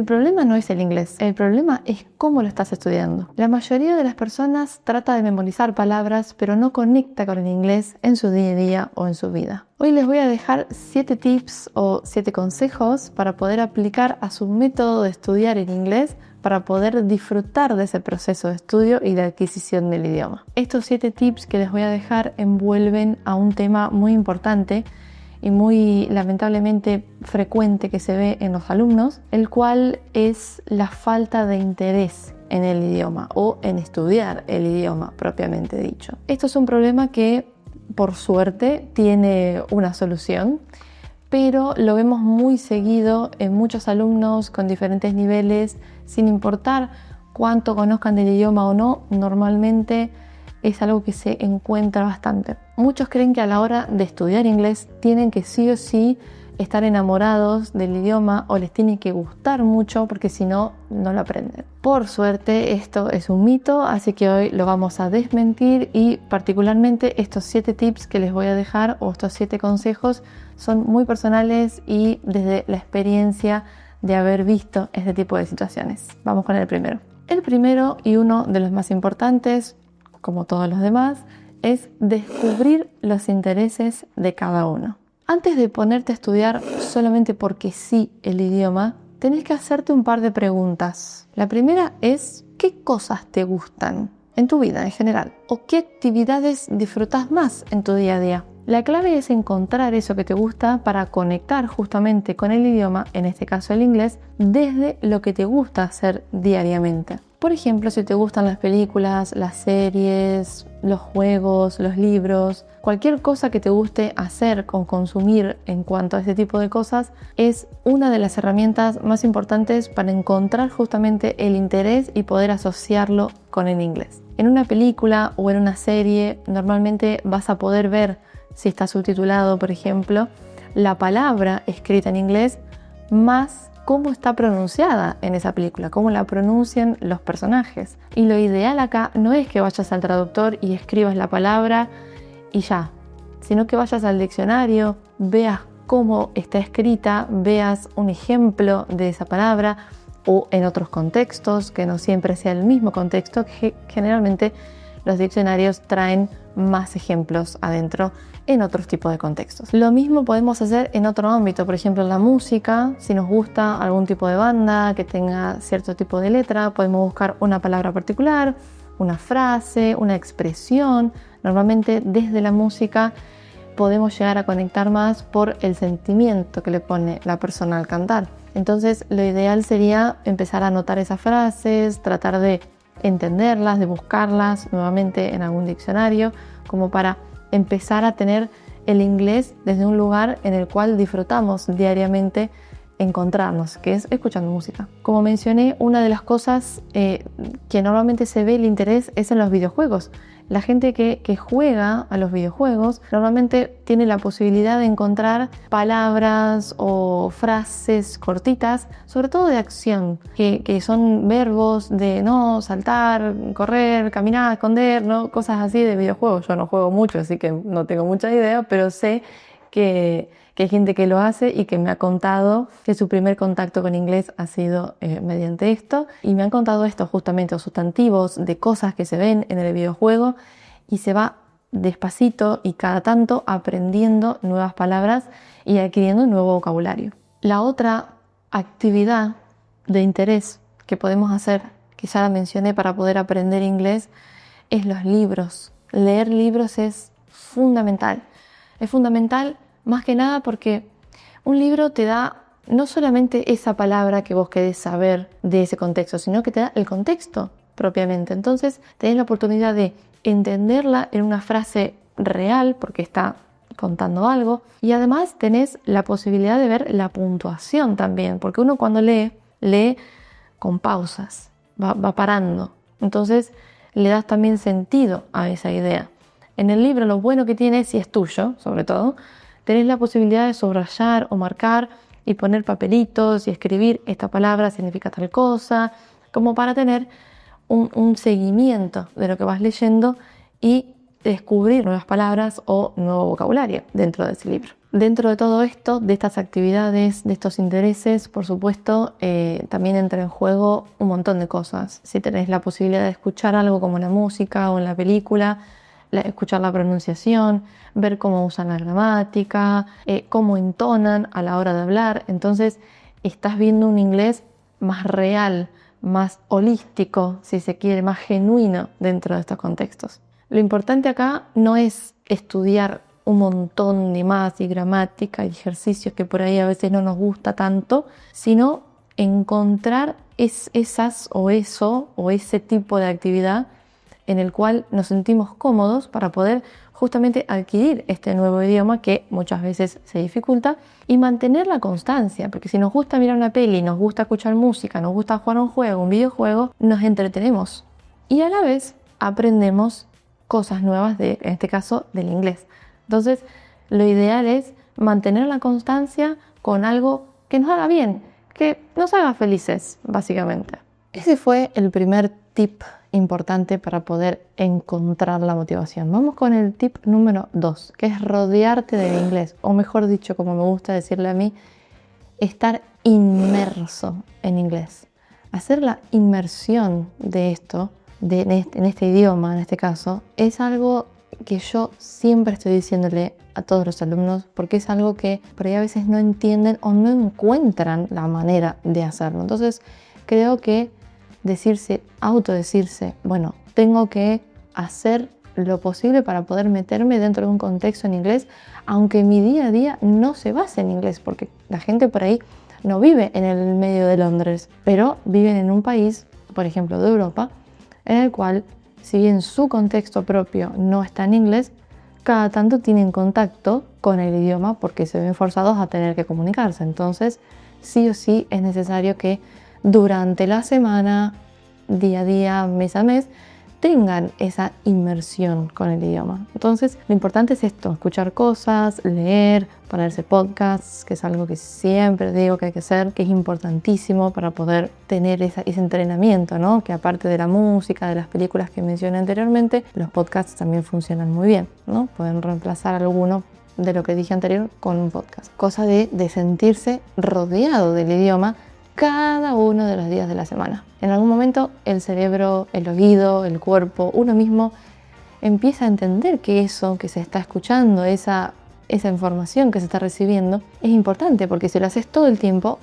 El problema no es el inglés, el problema es cómo lo estás estudiando. La mayoría de las personas trata de memorizar palabras, pero no conecta con el inglés en su día a día o en su vida. Hoy les voy a dejar 7 tips o 7 consejos para poder aplicar a su método de estudiar en inglés para poder disfrutar de ese proceso de estudio y de adquisición del idioma. Estos 7 tips que les voy a dejar envuelven a un tema muy importante y muy lamentablemente frecuente que se ve en los alumnos, el cual es la falta de interés en el idioma o en estudiar el idioma propiamente dicho. Esto es un problema que por suerte tiene una solución, pero lo vemos muy seguido en muchos alumnos con diferentes niveles, sin importar cuánto conozcan del idioma o no. Normalmente es algo que se encuentra bastante. Muchos creen que a la hora de estudiar inglés tienen que sí o sí estar enamorados del idioma o les tiene que gustar mucho porque si no, no lo aprenden. Por suerte esto es un mito, así que hoy lo vamos a desmentir y particularmente estos 7 tips que les voy a dejar o estos 7 consejos son muy personales y desde la experiencia de haber visto este tipo de situaciones. Vamos con el primero. El primero y uno de los más importantes, como todos los demás, es descubrir los intereses de cada uno. Antes de ponerte a estudiar solamente porque sí el idioma, tenés que hacerte un par de preguntas. La primera es, ¿qué cosas te gustan en tu vida en general? ¿O qué actividades disfrutas más en tu día a día? La clave es encontrar eso que te gusta para conectar justamente con el idioma, en este caso el inglés, desde lo que te gusta hacer diariamente. Por ejemplo, si te gustan las películas, las series, los juegos, los libros, cualquier cosa que te guste hacer o consumir en cuanto a este tipo de cosas, es una de las herramientas más importantes para encontrar justamente el interés y poder asociarlo con el inglés. En una película o en una serie, normalmente vas a poder ver, si está subtitulado, por ejemplo, la palabra escrita en inglés más cómo está pronunciada en esa película, cómo la pronuncian los personajes. Y lo ideal acá no es que vayas al traductor y escribas la palabra y ya, sino que vayas al diccionario, veas cómo está escrita, veas un ejemplo de esa palabra o en otros contextos, que no siempre sea el mismo contexto, que generalmente los diccionarios traen más ejemplos adentro en otros tipos de contextos. Lo mismo podemos hacer en otro ámbito, por ejemplo en la música. Si nos gusta algún tipo de banda que tenga cierto tipo de letra, podemos buscar una palabra particular, una frase, una expresión. Normalmente desde la música podemos llegar a conectar más por el sentimiento que le pone la persona al cantar. Entonces lo ideal sería empezar a anotar esas frases, tratar de entenderlas, de buscarlas nuevamente en algún diccionario, como para empezar a tener el inglés desde un lugar en el cual disfrutamos diariamente encontrarnos, que es escuchando música. Como mencioné, una de las cosas que normalmente se ve el interés es en los videojuegos. La gente que juega a los videojuegos normalmente tiene la posibilidad de encontrar palabras o frases cortitas, sobre todo de acción, que son verbos de no saltar, correr, caminar, esconder, ¿no? Cosas así de videojuegos. Yo no juego mucho, así que no tengo mucha idea, pero sé que hay gente que lo hace y que me ha contado que su primer contacto con inglés ha sido mediante esto, y me han contado esto justamente, los sustantivos de cosas que se ven en el videojuego, y se va despacito y cada tanto aprendiendo nuevas palabras y adquiriendo un nuevo vocabulario. La otra actividad de interés que podemos hacer, que ya la mencioné para poder aprender inglés, es los libros. Leer libros es fundamental. Es fundamental más que nada porque un libro te da no solamente esa palabra que vos querés saber de ese contexto, sino que te da el contexto propiamente. Entonces tenés la oportunidad de entenderla en una frase real porque está contando algo, y además tenés la posibilidad de ver la puntuación también, porque uno cuando lee con pausas, va parando. Entonces le das también sentido a esa idea. En el libro lo bueno que tiene, si es tuyo sobre todo, tenés la posibilidad de subrayar o marcar y poner papelitos y escribir esta palabra significa tal cosa, como para tener un seguimiento de lo que vas leyendo y descubrir nuevas palabras o nuevo vocabulario dentro de ese libro. Dentro de todo esto, de estas actividades, de estos intereses, por supuesto, también entra en juego un montón de cosas. Si tenés la posibilidad de escuchar algo como la música o en la película, escuchar la pronunciación, ver cómo usan la gramática, cómo entonan a la hora de hablar, entonces estás viendo un inglés más real, más holístico, si se quiere, más genuino dentro de estos contextos. Lo importante acá no es estudiar un montón de más y gramática y ejercicios que por ahí a veces no nos gusta tanto, sino encontrar esas o eso o ese tipo de actividad en el cual nos sentimos cómodos para poder justamente adquirir este nuevo idioma que muchas veces se dificulta y mantener la constancia, porque si nos gusta mirar una peli, nos gusta escuchar música, nos gusta jugar un juego, un videojuego, nos entretenemos y a la vez aprendemos cosas nuevas, en este caso del inglés. Entonces, lo ideal es mantener la constancia con algo que nos haga bien, que nos haga felices, básicamente. Ese fue el primer tip importante para poder encontrar la motivación. Vamos con el tip número 2, que es rodearte del inglés, o mejor dicho, como me gusta decirle a mí, estar inmerso en inglés. Hacer la inmersión de esto, en este idioma, en este caso, es algo que yo siempre estoy diciéndole a todos los alumnos, porque es algo que por ahí a veces no entienden o no encuentran la manera de hacerlo. Entonces, creo que autodecirse, bueno, tengo que hacer lo posible para poder meterme dentro de un contexto en inglés, aunque mi día a día no se base en inglés, porque la gente por ahí no vive en el medio de Londres, pero viven en un país, por ejemplo, de Europa, en el cual, si bien su contexto propio no está en inglés, cada tanto tienen contacto con el idioma porque se ven forzados a tener que comunicarse. Entonces, sí o sí es necesario que durante la semana, día a día, mes a mes, tengan esa inmersión con el idioma. Entonces, lo importante es esto, escuchar cosas, leer, ponerse podcasts, que es algo que siempre digo que hay que hacer, que es importantísimo para poder tener ese entrenamiento, ¿no? Que aparte de la música, de las películas que mencioné anteriormente, los podcasts también funcionan muy bien, ¿no? Pueden reemplazar alguno de lo que dije anterior con un podcast. Cosa de sentirse rodeado del idioma cada uno de los días de la semana. En algún momento el cerebro, el oído, el cuerpo, uno mismo empieza a entender que eso que se está escuchando, esa información que se está recibiendo, es importante, porque si lo haces todo el tiempo,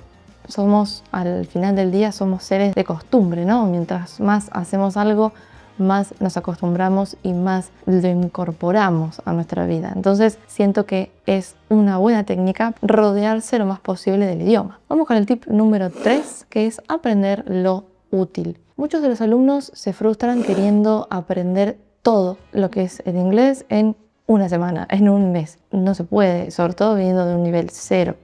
al final del día, somos seres de costumbre, ¿no? Mientras más hacemos algo, más nos acostumbramos y más lo incorporamos a nuestra vida. Entonces siento que es una buena técnica rodearse lo más posible del idioma. Vamos con el tip número 3, que es aprender lo útil. Muchos de los alumnos se frustran queriendo aprender todo lo que es el inglés en una semana, en un mes. No se puede, sobre todo viniendo de un nivel 0.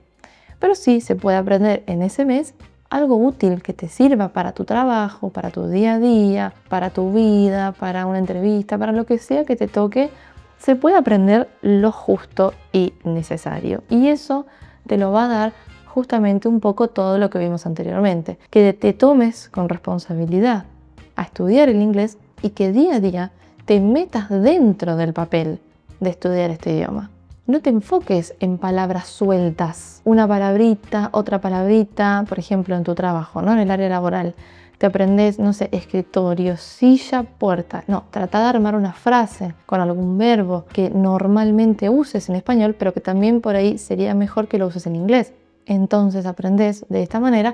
Pero sí se puede aprender en ese mes algo útil que te sirva para tu trabajo, para tu día a día, para tu vida, para una entrevista, para lo que sea que te toque. Se puede aprender lo justo y necesario. Y eso te lo va a dar justamente un poco todo lo que vimos anteriormente. Que te tomes con responsabilidad a estudiar el inglés y que día a día te metas dentro del papel de estudiar este idioma. No te enfoques en palabras sueltas, una palabrita, otra palabrita, por ejemplo en tu trabajo, ¿no? En el área laboral. Te aprendes, no sé, escritorio, silla, puerta. No, trata de armar una frase con algún verbo que normalmente uses en español, pero que también por ahí sería mejor que lo uses en inglés. Entonces aprendes de esta manera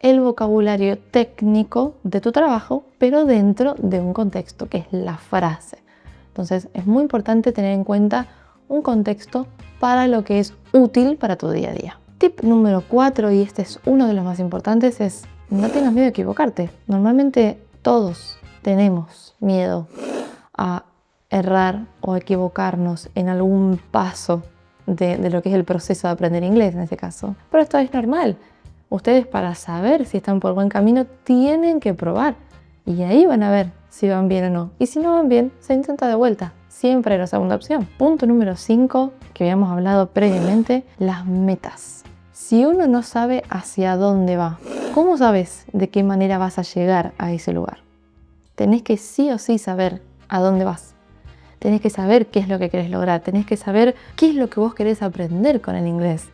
el vocabulario técnico de tu trabajo, pero dentro de un contexto que es la frase. Entonces es muy importante tener en cuenta un contexto para lo que es útil para tu día a día. Tip número 4, y este es uno de los más importantes, es no tengas miedo de equivocarte. Normalmente todos tenemos miedo a errar o equivocarnos en algún paso de lo que es el proceso de aprender inglés en este caso. Pero esto es normal. Ustedes, para saber si están por buen camino, tienen que probar. Y ahí van a ver si van bien o no. Y si no van bien, se intenta de vuelta. Siempre hay la segunda opción. Punto número 5, que habíamos hablado previamente, las metas. Si uno no sabe hacia dónde va, ¿cómo sabes de qué manera vas a llegar a ese lugar? Tenés que sí o sí saber a dónde vas. tenés que saber qué es lo que querés lograr, tenés que saber qué es lo que vos querés aprender con el inglés,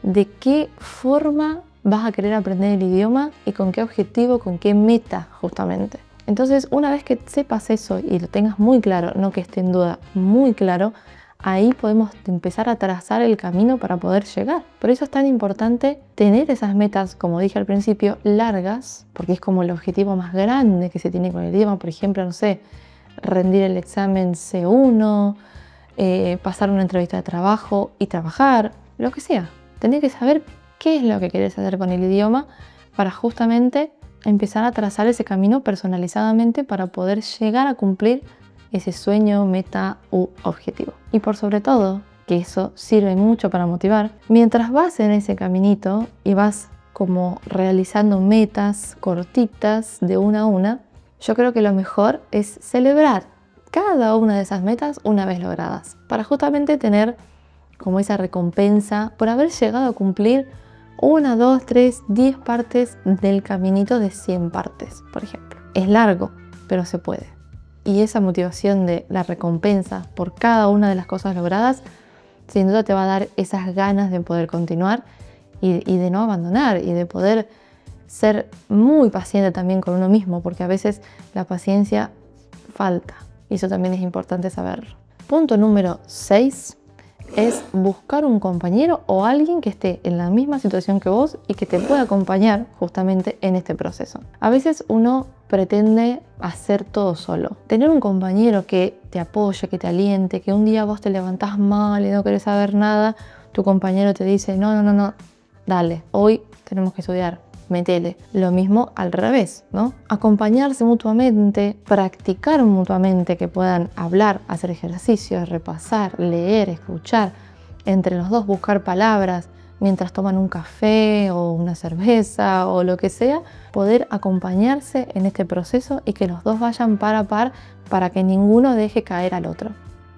de qué forma vas a querer aprender el idioma y con qué objetivo, con qué meta justamente. Entonces, una vez que sepas eso y lo tengas muy claro, no que esté en duda, muy claro, ahí podemos empezar a trazar el camino para poder llegar. Por eso es tan importante tener esas metas, como dije al principio, largas, porque es como el objetivo más grande que se tiene con el idioma. Por ejemplo, no sé, rendir el examen C1, pasar una entrevista de trabajo y trabajar, lo que sea. Tenés que saber qué es lo que querés hacer con el idioma para justamente empezar a trazar ese camino personalizadamente para poder llegar a cumplir ese sueño, meta u objetivo. Y por sobre todo, que eso sirve mucho para motivar, mientras vas en ese caminito y vas como realizando metas cortitas de una a una, yo creo que lo mejor es celebrar cada una de esas metas una vez logradas, para justamente tener como esa recompensa por haber llegado a cumplir 1, 2, 3, 10 partes del caminito de 100 partes, por ejemplo. Es largo, pero se puede. Y esa motivación de la recompensa por cada una de las cosas logradas, sin duda te va a dar esas ganas de poder continuar y de no abandonar y de poder ser muy paciente también con uno mismo, porque a veces la paciencia falta y eso también es importante saberlo. Punto número 6 es buscar un compañero o alguien que esté en la misma situación que vos y que te pueda acompañar justamente en este proceso. A veces uno pretende hacer todo solo. Tener un compañero que te apoye, que te aliente, que un día vos te levantás mal y no querés saber nada, tu compañero te dice, no, dale, hoy tenemos que estudiar, métele. Lo mismo al revés, ¿no? Acompañarse mutuamente, practicar mutuamente, que puedan hablar, hacer ejercicios, repasar, leer, escuchar, entre los dos buscar palabras mientras toman un café o una cerveza o lo que sea, poder acompañarse en este proceso y que los dos vayan par a par para que ninguno deje caer al otro.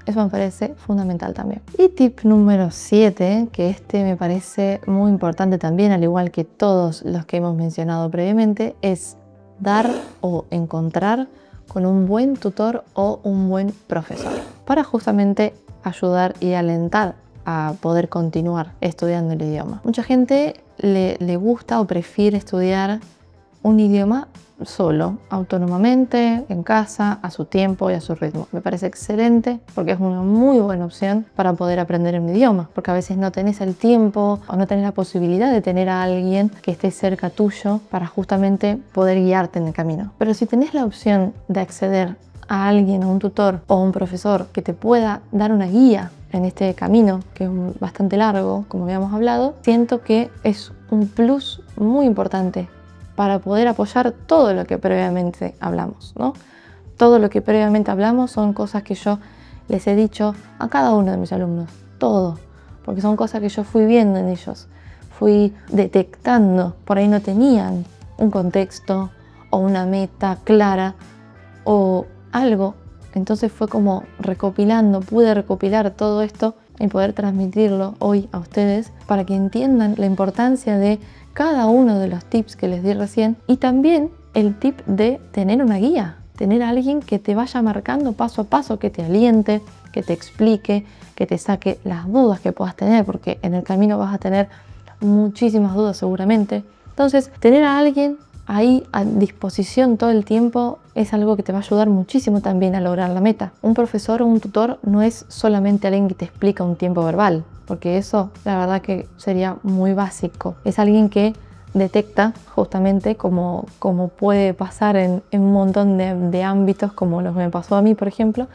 Eso me parece fundamental también. Y tip número 7, que este me parece muy importante también, al igual que todos los que hemos mencionado previamente, es dar o encontrar con un buen tutor o un buen profesor para justamente ayudar y alentar a poder continuar estudiando el idioma. Mucha gente le gusta o prefiere estudiar un idioma solo, autónomamente, en casa, a su tiempo y a su ritmo. Me parece excelente porque es una muy buena opción para poder aprender un idioma, porque a veces no tenés el tiempo o no tenés la posibilidad de tener a alguien que esté cerca tuyo para justamente poder guiarte en el camino. Pero si tenés la opción de acceder a alguien, a un tutor o un profesor que te pueda dar una guía en este camino, que es bastante largo, como habíamos hablado, siento que es un plus muy importante para poder apoyar todo lo que previamente hablamos, ¿no? Todo lo que previamente hablamos son cosas que yo les he dicho a cada uno de mis alumnos, todo, porque son cosas que yo fui viendo en ellos, fui detectando, por ahí no tenían un contexto o una meta clara o algo, entonces fue como pude recopilar todo esto y poder transmitirlo hoy a ustedes para que entiendan la importancia de cada uno de los tips que les di recién y también el tip de tener una guía, tener a alguien que te vaya marcando paso a paso, que te aliente, que te explique, que te saque las dudas que puedas tener, porque en el camino vas a tener muchísimas dudas seguramente. Entonces, tener a alguien ahí a disposición todo el tiempo es algo que te va a ayudar muchísimo también a lograr la meta. Un profesor o un tutor no es solamente alguien que te explica un tiempo verbal, porque eso la verdad que sería muy básico. Es alguien que detecta justamente como puede pasar en un montón de ámbitos, como lo que me pasó a mí, por ejemplo,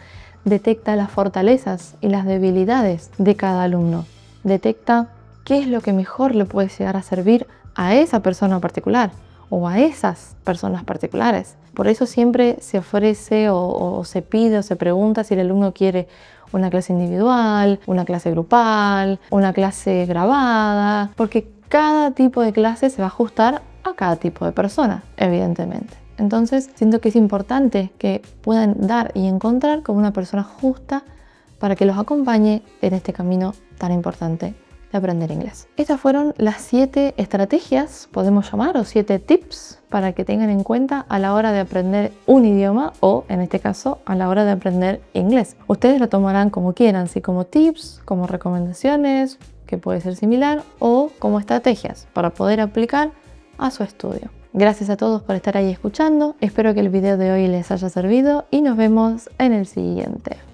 detecta las fortalezas y las debilidades de cada alumno. Detecta qué es lo que mejor le puede llegar a servir a esa persona particular o a esas personas particulares. Por eso siempre se ofrece o se pide o se pregunta si el alumno quiere una clase individual, una clase grupal, una clase grabada, porque cada tipo de clase se va a ajustar a cada tipo de persona, evidentemente. Entonces, siento que es importante que puedan dar y encontrar con una persona justa para que los acompañe en este camino tan importante de aprender inglés. Estas fueron las 7 estrategias, podemos llamar, o 7 tips para que tengan en cuenta a la hora de aprender un idioma o, en este caso, a la hora de aprender inglés. Ustedes lo tomarán como quieran, si como tips, como recomendaciones, que puede ser similar, o como estrategias para poder aplicar a su estudio. Gracias a todos por estar ahí escuchando, espero que el video de hoy les haya servido y nos vemos en el siguiente.